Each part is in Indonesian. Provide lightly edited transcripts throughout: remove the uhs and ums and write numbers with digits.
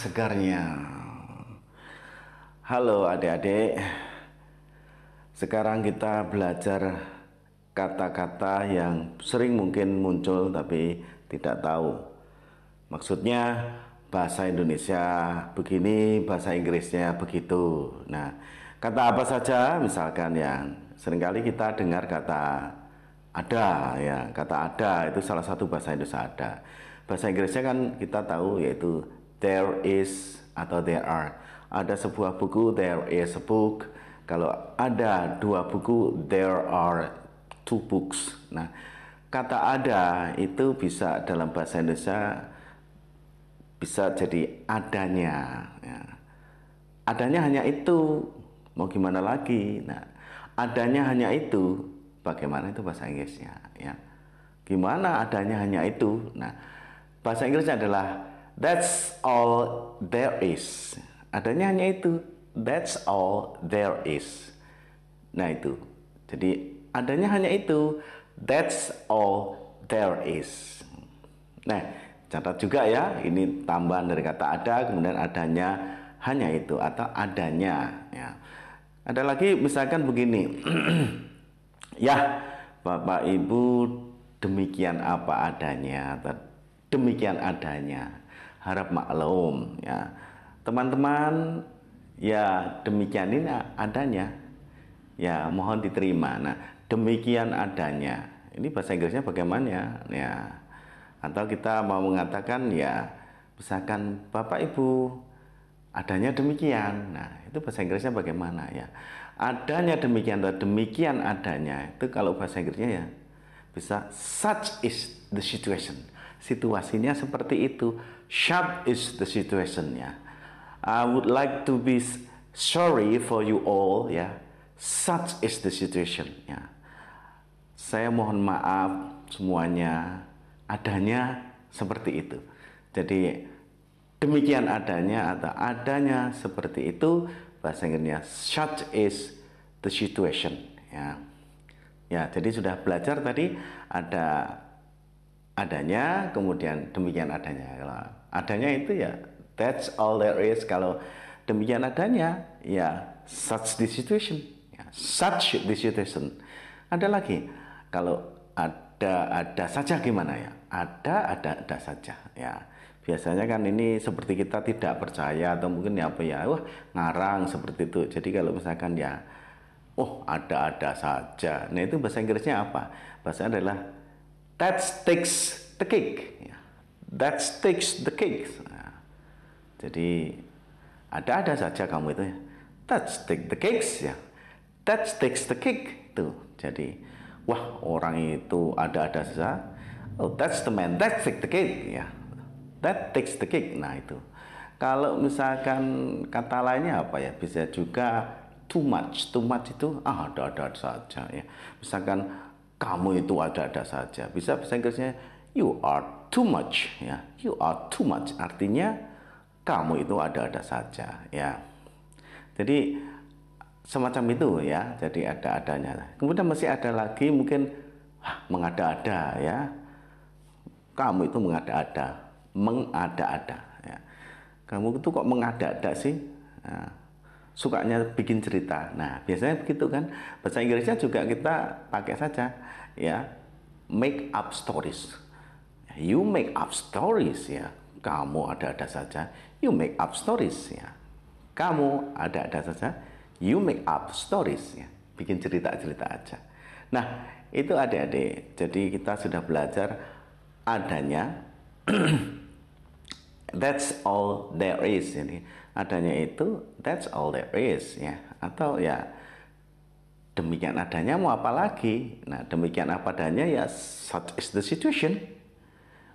segarnya. Halo adik-adik. Sekarang kita belajar kata-kata yang sering mungkin muncul tapi tidak tahu. Maksudnya bahasa Indonesia begini, bahasa Inggrisnya begitu. Nah, kata apa saja misalkan yang seringkali kita dengar kata ada, ya, kata ada itu salah satu bahasa Indonesia ada. Bahasa Inggrisnya kan kita tahu yaitu there is atau there are. Ada sebuah buku, there is a book. Kalau ada dua buku, there are two books. Nah, kata ada itu bisa dalam bahasa Indonesia bisa jadi adanya, ya. Adanya hanya itu, mau gimana lagi? Nah, adanya hanya itu, bagaimana itu bahasa Inggrisnya, ya? Gimana adanya hanya itu? Nah, bahasa Inggrisnya adalah that's all there is. Adanya hanya itu, that's all there is. Nah itu, jadi adanya hanya itu, that's all there is. Nah, catat juga ya, ini tambahan dari kata ada, kemudian adanya hanya itu atau adanya, ya. Ada lagi misalkan begini. Ya, Bapak Ibu demikian apa adanya atau demikian adanya. Harap maklum, ya. Teman-teman, ya demikian ini adanya. Ya, mohon diterima. Nah, demikian adanya. Ini bahasa Inggrisnya bagaimana ya? Atau kita mau mengatakan ya, misalkan Bapak Ibu adanya demikian. Nah, itu bahasa Inggrisnya bagaimana ya? Adanya demikian atau demikian adanya. Itu kalau bahasa Inggrisnya ya bisa such is the situation. Situasinya seperti itu. Such is the situation ya. I would like to be sorry for you all ya. Such is the situation ya. Saya mohon maaf semuanya, adanya seperti itu. Jadi demikian adanya atau adanya seperti itu, bahasa Inggrisnya such is the situation ya. Ya, jadi sudah belajar tadi ada adanya, kemudian demikian adanya. Kalau adanya itu ya that's all there is. Kalau demikian adanya ya such the situation ya, such the situation. Ada lagi, kalau ada saja gimana ya? Ada saja ya. Biasanya kan ini seperti kita tidak percaya atau mungkin ya apa ya, wah ngarang seperti itu. Jadi kalau misalkan ya, oh ada saja. Nah itu bahasa Inggrisnya apa? Bahasa adalah that takes the cake. Ya. That takes the cake. Nah, jadi ada saja kamu itu ya. That takes the cakes ya. That takes the cake tuh. Jadi wah orang itu ada saja. Oh that's the man that takes the cake ya. That takes the cake. Nah itu. Kalau misalkan kata lainnya apa ya? Bisa juga too much. Too much itu ada saja ya. Misalkan kamu itu ada saja. Bisa bahasa Inggrisnya you are too much ya. You are too much. Artinya kamu itu ada saja ya. Jadi semacam itu ya. Jadi ada-adanya. Kemudian masih ada lagi mungkin mengada-ada ya. Kamu itu mengada-ada ya. Kamu itu kok mengada-ada sih? Nah, sukanya bikin cerita. Nah, biasanya begitu kan. Bahasa Inggrisnya juga kita pakai saja ya. Make up stories. You make up stories ya. Kamu ada saja. You make up stories ya. Kamu ada saja. You make up stories ya. Bikin cerita-cerita aja. Nah, itu adik-adik. Jadi kita sudah belajar adanya. That's all there is. Jadi adanya itu that's all there is ya. Atau ya demikian adanya mau apa lagi? Nah, demikian apa adanya ya such is the situation.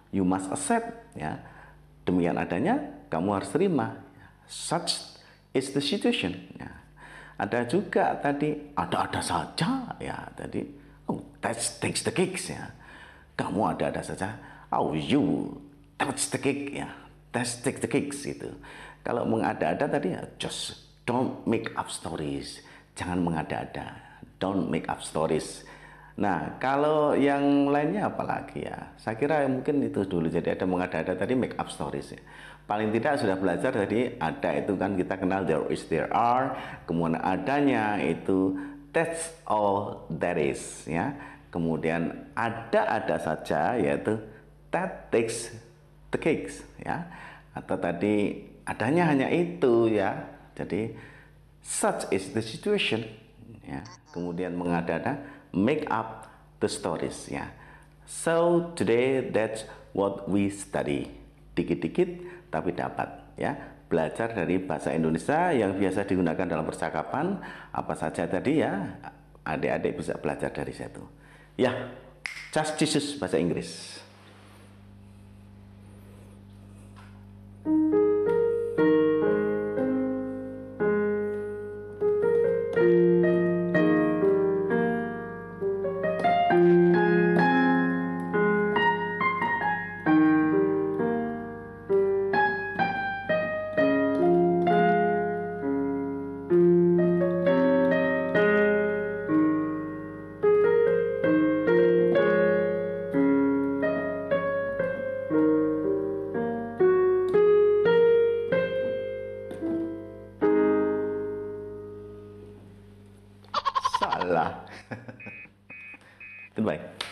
You must accept ya. Demikian adanya kamu harus terima. Such is the situation ya. Ada juga tadi ada saja ya. Tadi oh that takes the cakes ya. Kamu ada saja. Oh you that's the cake ya. That's take the cakes gitu. Kalau mengada-ada tadi ya just don't make up stories. Jangan mengada-ada. Don't make up stories. Nah, kalau yang lainnya apalagi ya? Saya kira mungkin itu dulu. Jadi ada mengada-ada tadi make up stories ya. paling tidak sudah belajar. Jadi ada itu kan kita kenal there is, there are, kemudian adanya itu that's all that is ya. Kemudian ada saja yaitu that takes the cakes ya. Atau tadi adanya hanya itu ya. Jadi such is the situation ya. Kemudian mengada-ada make up the stories ya. So today that's what we study. Dikit-dikit tapi dapat ya. Belajar dari bahasa Indonesia yang biasa digunakan dalam percakapan apa saja tadi ya. Adik-adik bisa belajar dari situ. Ya, just Jesus bahasa Inggris. Salah. Goodbye.